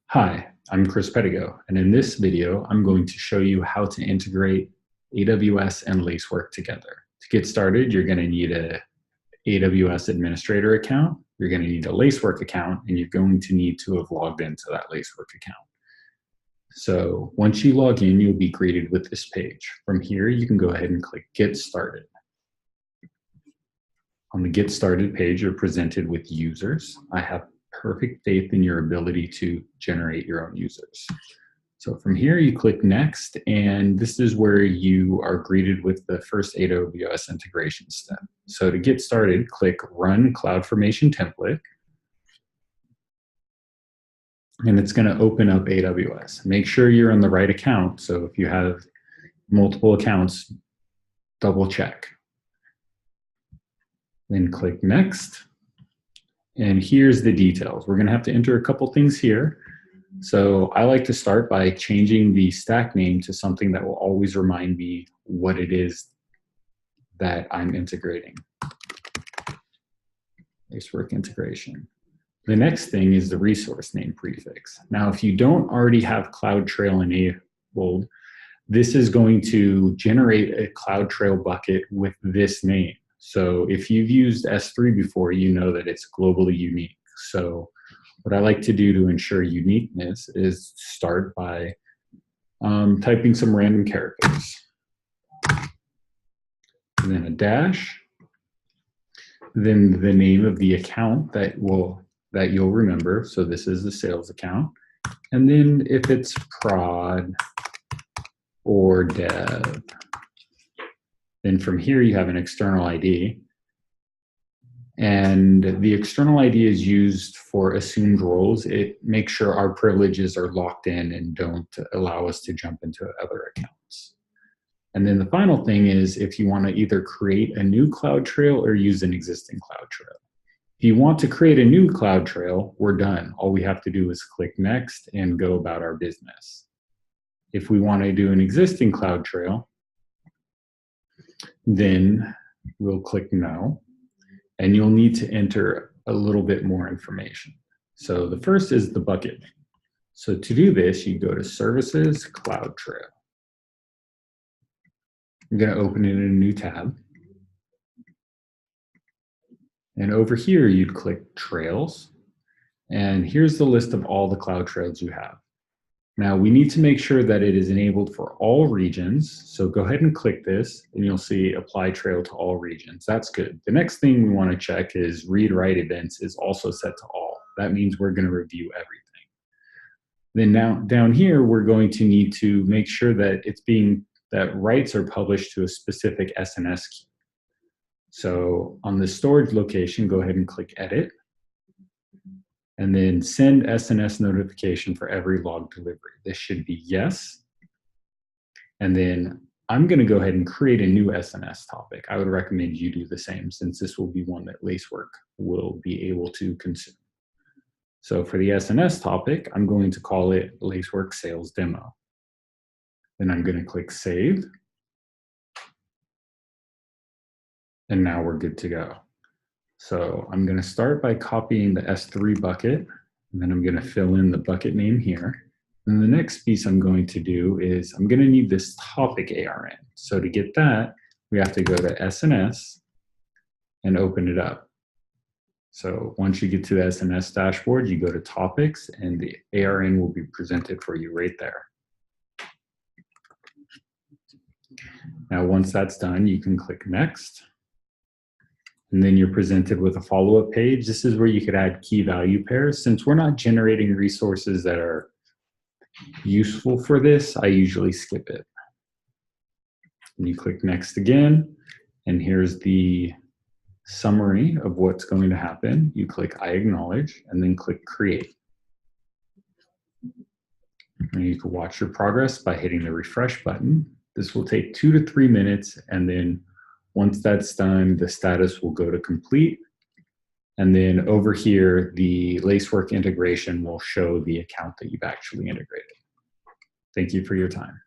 Hi, I'm Chris Pedigo, and in this video, I'm going to show you how to integrate AWS and Lacework together. To get started, you're going to need a AWS administrator account, you're going to need a Lacework account, and you're going to need to have logged into that Lacework account. So once you log in, you'll be greeted with this page. From here, you can go ahead and click Get Started. On the Get Started page, you're presented with users. I have perfect faith in your ability to generate your own users. So from here, you click Next, and this is where you are greeted with the first AWS integration step. So to get started, click Run CloudFormation Template, and it's going to open up AWS. Make sure you're on the right account. So if you have multiple accounts, double check. Then click Next. And here's the details. We're going to have to enter a couple things here. So I like to start by changing the stack name to something that will always remind me what it is that I'm integrating. Lacework integration. The next thing is the resource name prefix. Now, if you don't already have CloudTrail enabled, this is going to generate a CloudTrail bucket with this name. So if you've used S3 before, you know that it's globally unique. So what I like to do to ensure uniqueness is start by typing some random characters. And then a dash, then the name of the account that you'll remember. So this is the sales account. And then if it's prod or dev, then from here you have an external ID. And the external ID is used for assumed roles. It makes sure our privileges are locked in and don't allow us to jump into other accounts. And then the final thing is if you want to either create a new CloudTrail or use an existing CloudTrail. If you want to create a new CloudTrail, we're done. All we have to do is click Next and go about our business. If we want to do an existing CloudTrail, then we'll click No, and you'll need to enter a little bit more information. So the first is the bucket name. So to do this, you go to Services, CloudTrail. I'm going to open it in a new tab. And over here, you'd click Trails. And here's the list of all the CloudTrails you have. Now we need to make sure that it is enabled for all regions. So go ahead and click this and you'll see Apply Trail to all regions. That's good. The next thing we want to check is Read Write Events is also set to all. That means we're going to review everything. Then now down here, we're going to need to make sure that that writes are published to a specific SNS key. So on the storage location, go ahead and click Edit. And then send SNS notification for every log delivery. This should be yes. And then I'm going to go ahead and create a new SNS topic. I would recommend you do the same since this will be one that Lacework will be able to consume. So for the SNS topic, I'm going to call it Lacework Sales Demo. Then I'm going to click Save. And now we're good to go. So I'm going to start by copying the S3 bucket, and then I'm going to fill in the bucket name here. And the next piece I'm going to do is I'm going to need this topic ARN. So to get that, we have to go to SNS and open it up. So once you get to the SNS dashboard, you go to Topics, and the ARN will be presented for you right there. Now, once that's done, you can click Next. And then you're presented with a follow-up page. This is where you could add key value pairs. Since we're not generating resources that are useful for this, I usually skip it. And you click Next again, and here's the summary of what's going to happen. You click I acknowledge, and then click Create. And you can watch your progress by hitting the refresh button. This will take 2 to 3 minutes, and then once that's done, the status will go to complete. And then over here, the Lacework integration will show the account that you've actually integrated. Thank you for your time.